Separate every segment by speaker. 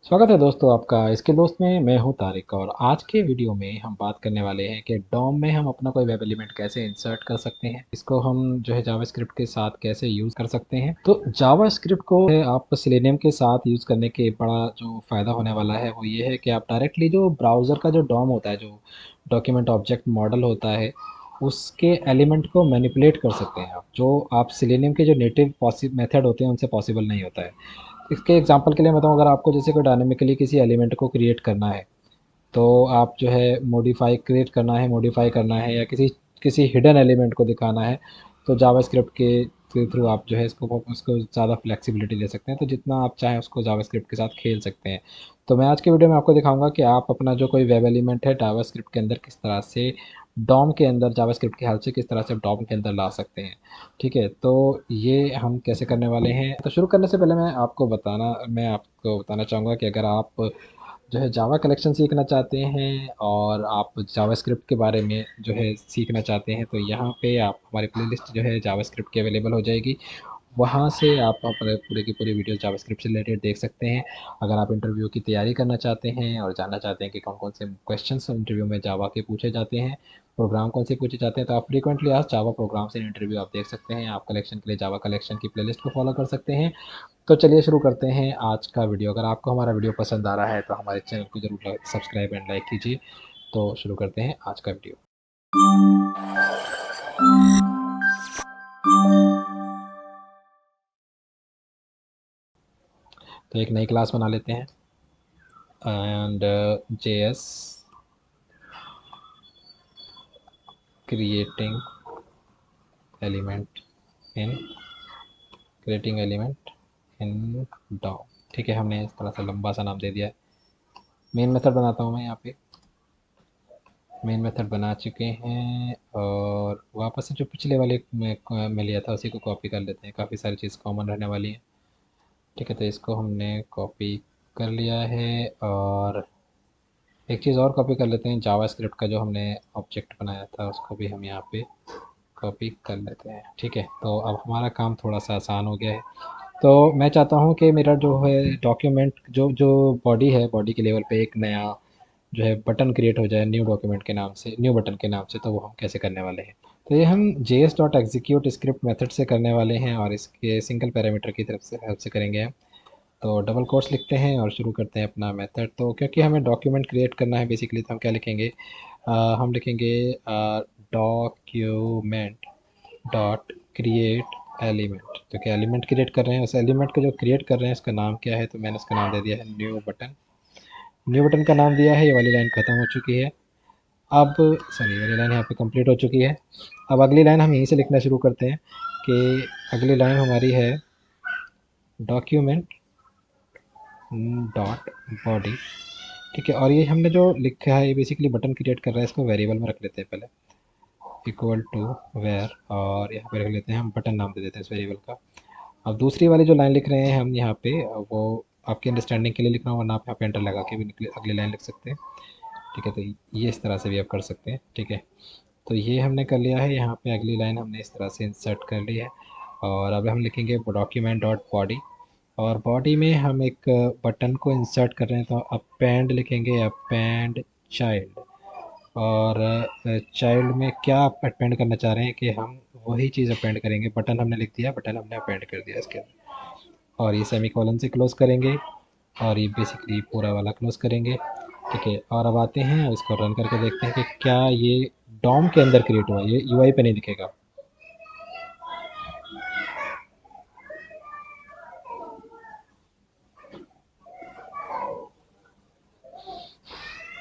Speaker 1: स्वागत है दोस्तों आपका इसके दोस्त में। मैं हूं तारिक और आज के वीडियो में हम बात करने वाले हैं कि डॉम में हम अपना कोई वेब एलिमेंट कैसे इंसर्ट कर सकते हैं। इसको हम जो है जावास्क्रिप्ट के साथ कैसे यूज़ कर सकते हैं। तो जावास्क्रिप्ट को आप सेलेनियम के साथ यूज़ करने के बड़ा जो फ़ायदा होने वाला है वो ये है कि आप डायरेक्टली जो ब्राउज़र का जो डॉम होता है, जो डॉक्यूमेंट ऑब्जेक्ट मॉडल होता है, उसके एलिमेंट को मैनिपुलेट कर सकते हैं आप, जो आप सेलेनियम के जो नेटिव मेथड होते हैं उनसे पॉसिबल नहीं होता है। इसके एग्जांपल के लिए बताऊँ, अगर आपको जैसे कोई डायनामिकली किसी एलिमेंट को क्रिएट करना है, तो आप जो है मॉडिफाई क्रिएट करना है, मॉडिफाई करना है, या किसी किसी हिडन एलिमेंट को दिखाना है, तो जावास्क्रिप्ट के थ्रू आप जो है इसको उसको ज़्यादा फ्लेक्सिबिलिटी दे सकते हैं। तो जितना आप चाहें उसको जावास्क्रिप्ट के साथ खेल सकते हैं। तो मैं आज के वीडियो में आपको दिखाऊंगा कि आप अपना जो कोई वेब एलिमेंट है जावास्क्रिप्ट के अंदर किस तरह से डॉम के अंदर जावास्क्रिप्ट की हेल्प से किस तरह से डॉम के अंदर ला सकते हैं। ठीक है, तो ये हम कैसे करने वाले हैं। तो शुरू करने से पहले मैं आपको बताना चाहूँगा कि अगर आप जो है जावा कलेक्शन सीखना चाहते हैं और आप जावास्क्रिप्ट के बारे में जो है सीखना चाहते हैं, तो यहाँ पे आप हमारी प्लेलिस्ट जो है जावास्क्रिप्ट की अवेलेबल हो जाएगी। वहाँ से आप अपने पूरे की पूरी वीडियो जावास्क्रिप्ट से रिलेटेड देख सकते हैं। अगर आप इंटरव्यू की तैयारी करना चाहते हैं और जानना चाहते हैं कि कौन कौन से क्वेश्चंस इंटरव्यू में जावा के पूछे जाते हैं, प्रोग्राम कौन से पूछे जाते हैं, तो आप फ्रीक्वेंटली आज जावा प्रोग्राम से इंटरव्यू आप देख सकते हैं। आप कलेक्शन के लिए जावा कलेक्शन की प्लेलिस्ट को फॉलो कर सकते हैं। तो चलिए शुरू करते हैं आज का वीडियो। अगर आपको हमारा वीडियो पसंद आ रहा है तो हमारे चैनल को ज़रूर सब्सक्राइब एंड लाइक कीजिए। तो शुरू करते हैं आज का वीडियो। तो एक नई क्लास बना लेते हैं and JS creating element in creating element in DOM. ठीक है, हमने इस तरह से लंबा सा नाम दे दिया है। मेन मेथड बनाता हूँ मैं यहाँ पे। मेन मेथड बना चुके हैं और वापस से जो पिछले वाले में लिया था उसी को कॉपी कर लेते हैं। काफ़ी सारी चीज़ कॉमन रहने वाली है। ठीक है, तो इसको हमने कॉपी कर लिया है और एक चीज़ और कॉपी कर लेते हैं। जावास्क्रिप्ट का जो हमने ऑब्जेक्ट बनाया था उसको भी हम यहाँ पे कॉपी कर लेते हैं। ठीक है, तो अब हमारा काम थोड़ा सा आसान हो गया है। तो मैं चाहता हूँ कि मेरा जो है डॉक्यूमेंट जो जो बॉडी है, बॉडी के लेवल पे एक नया जो है बटन क्रिएट हो जाए न्यू डॉक्यूमेंट के नाम से, न्यू बटन के नाम से। तो वो हम कैसे करने वाले हैं, तो ये हम JS dot execute script method से करने वाले हैं और इसके सिंगल पैरामीटर की तरफ से हेल्प से करेंगे हम। तो डबल कोट्स लिखते हैं और शुरू करते हैं अपना मेथड। तो क्योंकि हमें डॉक्यूमेंट क्रिएट करना है बेसिकली, तो हम क्या लिखेंगे, हम लिखेंगे डॉक्यूमेंट डॉट क्रिएट एलिमेंट। तो क्या एलिमेंट क्रिएट कर रहे हैं, उस एलिमेंट को जो क्रिएट कर रहे हैं उसका नाम क्या है, तो मैंने उसका नाम दे दिया है न्यू बटन। न्यू बटन का नाम दिया है। ये वाली लाइन ख़त्म हो चुकी है। अब सॉरी, वाली लाइन यहाँ पे कंप्लीट हो चुकी है। अब अगली लाइन हम यहीं से लिखना शुरू करते हैं कि अगली लाइन हमारी है डॉक्यूमेंट डॉट बॉडी। ठीक है, और ये हमने जो लिखा है ये बेसिकली बटन क्रिएट कर रहा है। इसको वेरिएबल में रख लेते हैं पहले, इक्वल टू वेयर, और यहाँ पे रख लेते हैं हम बटन नाम दे देते हैं इस वेरिएबल का। अब दूसरी वाली जो लाइन लिख रहे हैं हम यहाँ पे, वो आपकी अंडरस्टैंडिंग के लिए लिख रहा हूँ, वरना आप यहाँ पे एंटर लगा के भी अगली लाइन लिख सकते हैं। ठीक है, तो ये इस तरह से भी आप कर सकते हैं। ठीक है, तो ये हमने कर लिया है। यहाँ पे अगली लाइन हमने इस तरह से इंसर्ट कर ली है और अब हम लिखेंगे डॉक्यूमेंट डॉट बॉडी, और बॉडी में हम एक बटन को इंसर्ट कर रहे हैं, तो अपेंड लिखेंगे, अपेंड चाइल्ड। और चाइल्ड में क्या आप अपेंड करना चाह रहे हैं कि हम वही चीज़ अपेंड करेंगे। बटन हमने लिख दिया, बटन हमने अपेंड कर दिया इसके अंदर, और ये सेमी कॉलन से क्लोज करेंगे और ये बेसिकली पूरा वाला क्लोज करेंगे। ठीक है, और अब आते हैं इसको रन करके देखते हैं कि क्या ये डॉम के अंदर क्रिएट हुआ। ये यूआई पे नहीं दिखेगा।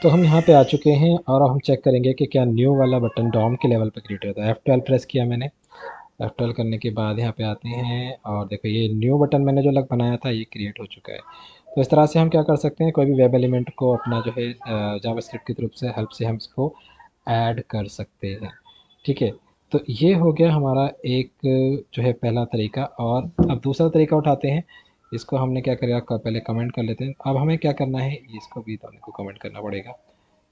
Speaker 1: तो हम यहाँ पे आ चुके हैं और अब हम चेक करेंगे कि क्या न्यू वाला बटन डॉम के लेवल पे क्रिएट होता है। F12 प्रेस किया मैंने। F12 करने के बाद यहाँ पे आते हैं और देखो ये न्यू बटन मैंने जो लग बनाया था ये क्रिएट हो चुका है। तो इस तरह से हम क्या कर सकते हैं, कोई भी वेब एलिमेंट को अपना जो है जावास्क्रिप्ट की तरफ से हेल्प से हम इसको ऐड कर सकते हैं। ठीक है, तो ये हो गया हमारा एक जो है पहला तरीका। और अब दूसरा तरीका उठाते हैं। इसको हमने क्या करेगा, पहले कमेंट कर लेते हैं। अब हमें क्या करना है, इसको भी तो हमको कमेंट करना पड़ेगा।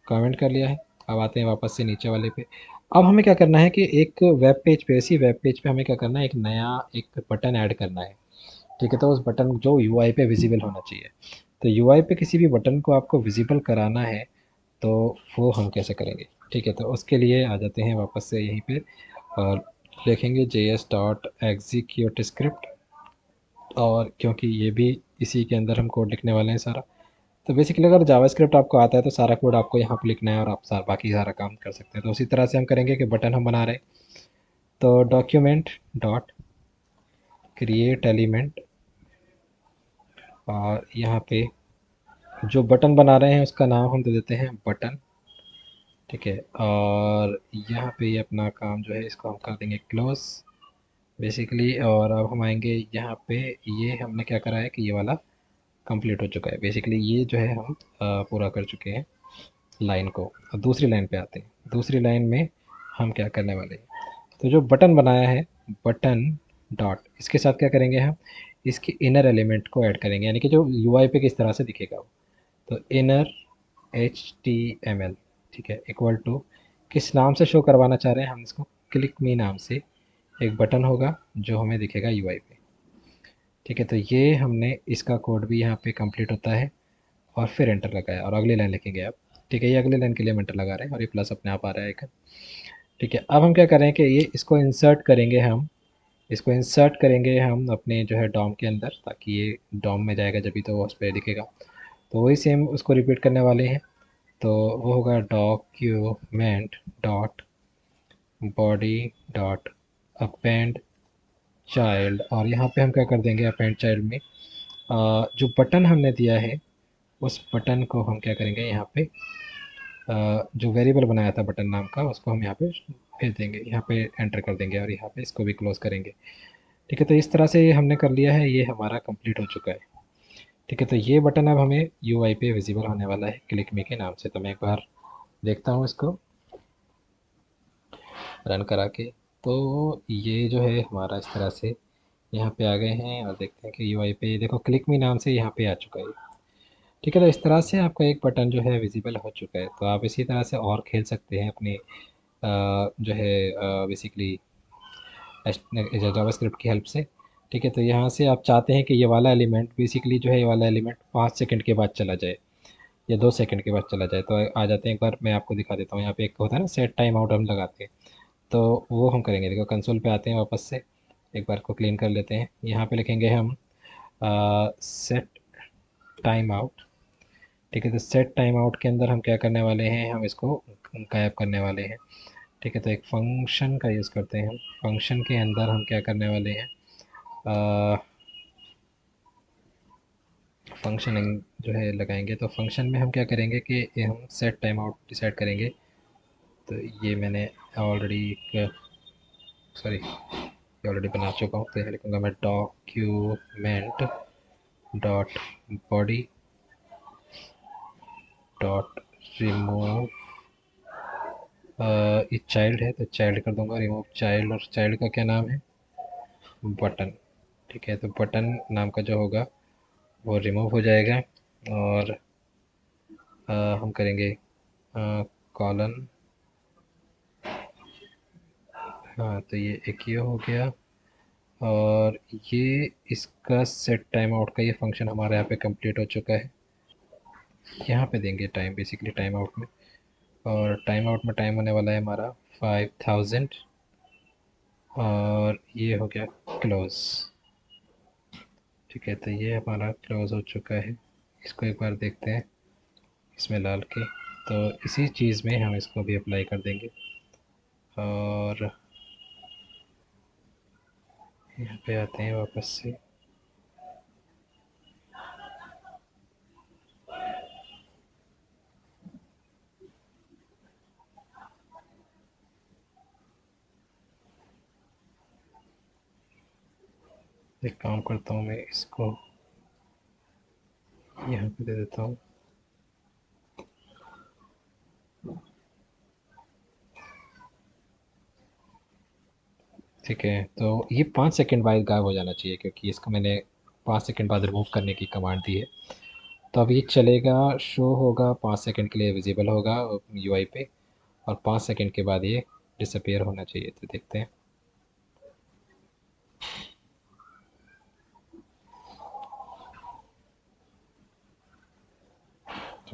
Speaker 1: कमेंट कर लिया है। अब आते हैं वापस से नीचे वाले पे। अब हमें क्या करना है कि एक वेब पेज पे, इसी वेब पेज पे हमें क्या करना है, एक नया एक बटन ऐड करना है। ठीक है, तो उस बटन जो यूआई पे विजिबल होना चाहिए। तो यूआई पे किसी भी बटन को आपको विजिबल कराना है तो वो हम कैसे करेंगे। ठीक है, तो उसके लिए आ जाते हैं वापस से यहीं पे और लिखेंगे js.execute स्क्रिप्ट, और क्योंकि ये भी इसी के अंदर हम कोड लिखने वाले हैं सारा। तो बेसिकली अगर जावास्क्रिप्ट आपको आता है तो सारा कोड आपको यहाँ पे लिखना है और आप सारा बाकी सारा काम कर सकते हैं। तो उसी तरह से हम करेंगे कि बटन हम बना रहे हैं, तो डॉक्यूमेंट डॉट क्रिएट एलिमेंट, और यहाँ पे जो बटन बना रहे हैं उसका नाम हम दे देते हैं बटन। ठीक है, और यहाँ पे ये अपना काम जो है इसको हम कर देंगे क्लोज बेसिकली। और अब हम आएंगे यहाँ पे, ये हमने क्या करा है कि ये वाला कंप्लीट हो चुका है बेसिकली, ये जो है हम पूरा कर चुके हैं लाइन को। अब दूसरी लाइन पे आते हैं, दूसरी लाइन में हम क्या करने वाले हैं, तो जो बटन बनाया है बटन डॉट, इसके साथ क्या करेंगे हम, इसके इनर एलिमेंट को ऐड करेंगे, यानी कि जो यूआई पे किस तरह से दिखेगा वो। तो इनर HTML, ठीक है, इक्वल टू किस नाम से शो करवाना चाह रहे हैं हम इसको, क्लिक मी नाम से एक बटन होगा जो हमें दिखेगा यूआई पे। ठीक है, तो ये हमने इसका कोड भी यहाँ पे कंप्लीट होता है और फिर एंटर लगाया और अगली लाइन लिखेंगे आप। ठीक है, ये अगली लाइन के लिए हम एंटर लगा रहे हैं और ये प्लस अपने आप आ रहा है एक। ठीक है, अब हम क्या करें कि ये इसको इंसर्ट करेंगे हम, इसको इंसर्ट करेंगे हम अपने जो है डॉम के अंदर, ताकि ये डॉम में जाएगा जब भी तो वो उस पर दिखेगा। तो वही सेम उसको रिपीट करने वाले हैं। तो वो होगा document dot body dot append child, और यहाँ पे हम क्या कर देंगे अपेंड चाइल्ड में जो बटन हमने दिया है उस बटन को हम क्या करेंगे यहाँ पे जो वेरिएबल बनाया था बटन नाम का उसको हम यहाँ पे भेज देंगे, यहाँ पे एंटर कर देंगे और यहाँ पे इसको भी क्लोज करेंगे। ठीक है, तो इस तरह से ये हमने कर लिया है, ये हमारा कंप्लीट हो चुका है। ठीक है, तो ये बटन अब हमें यूआई पे विजिबल होने वाला है क्लिक मी के नाम से। तो मैं एक बार देखता हूँ इसको रन करा के। तो ये जो है हमारा इस तरह से यहाँ पे आ गए हैं और देखते हैं कि यूआई पे देखो क्लिक मी नाम से यहाँ पे आ चुका है। ठीक है, तो इस तरह से आपका एक बटन जो है विजिबल हो चुका है। तो आप इसी तरह से और खेल सकते हैं अपने जो है बेसिकली जावास्क्रिप्ट की हेल्प से। ठीक है, तो यहाँ से आप चाहते हैं कि ये वाला एलिमेंट बेसिकली जो है ये वाला एलिमेंट 5 सेकंड के बाद चला जाए या 2 सेकंड के बाद चला जाए, तो आ जाते हैं। एक बार मैं आपको दिखा देता हूँ, यहाँ पे एक होता है ना सेट टाइम आउट हम लगाते हैं, तो वो हम करेंगे। देखो कंसोल पे आते हैं वापस से, एक बार को क्लीन कर लेते हैं। यहाँ पे लिखेंगे हम सेट टाइम आउट। ठीक है, तो सेट टाइम आउट के अंदर हम क्या करने वाले हैं, हम इसको गायब करने वाले हैं। ठीक है, तो एक फंक्शन का यूज़ करते हैं हम। फंक्शन के अंदर हम क्या करने वाले हैं, फंक्शन जो है लगाएंगे। तो फंक्शन में हम क्या करेंगे कि ये हम सेट टाइम आउट डिसाइड करेंगे। तो ये मैंने ऑलरेडी सॉरी ये ऑलरेडी बना चुका हूँ। तो यहाँ लिखूँगा मैं document dot body dot remove, ये चाइल्ड है तो चाइल्ड कर दूंगा, रिमूव चाइल्ड, और चाइल्ड का क्या नाम है, बटन। ठीक है, तो बटन नाम का जो होगा वो रिमूव हो जाएगा। और हम करेंगे कॉलन। हाँ, तो ये एक ये हो गया, और ये इसका सेट टाइम आउट का ये फंक्शन हमारे यहाँ पे कंप्लीट हो चुका है। यहाँ पे देंगे टाइम बेसिकली टाइम आउट में, और टाइम आउट में टाइम होने वाला है हमारा 5000, और ये हो गया क्लोज। ठीक है, तो ये हमारा क्लोज हो चुका है। इसको एक बार देखते हैं इसमें डाल के। तो इसी चीज़ में हम इसको भी अप्लाई कर देंगे, और यहाँ पे आते हैं वापस से। एक काम करता हूँ, मैं इसको यहाँ पे दे देता हूँ। ठीक है, तो ये 5 सेकंड बाद गायब हो जाना चाहिए, क्योंकि इसको मैंने 5 सेकंड बाद रिमूव करने की कमांड दी है। तो अब ये चलेगा, शो होगा 5 सेकंड के लिए विजिबल होगा यूआई पे, और 5 सेकंड के बाद ये डिसअपेयर होना चाहिए। तो देखते हैं।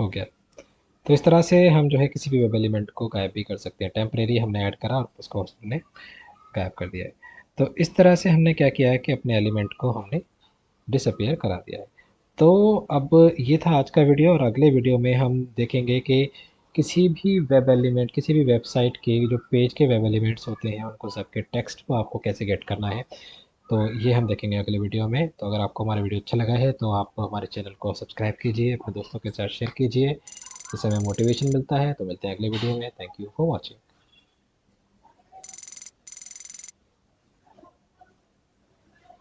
Speaker 1: हो गया। तो इस तरह से हम जो है किसी भी वेब एलिमेंट को गायब भी कर सकते हैं। टेम्परेरी हमने ऐड करा और उसको हमने गायब कर दिया है। तो इस तरह से हमने क्या किया है कि अपने एलिमेंट को हमने डिसअपियर करा दिया है। तो अब ये था आज का वीडियो, और अगले वीडियो में हम देखेंगे कि किसी भी वेब एलिमेंट, किसी भी वेबसाइट के जो पेज के वेब एलिमेंट्स होते हैं उनको सबके टेक्स्ट को आपको कैसे गेट करना है। तो ये हम देखेंगे अगले वीडियो में। तो अगर आपको हमारा वीडियो अच्छा लगा है तो आप हमारे चैनल को सब्सक्राइब कीजिए, अपने दोस्तों के साथ शेयर कीजिए, जिससे हमें मोटिवेशन मिलता है। तो मिलते हैं अगले वीडियो में। Thank you for watching.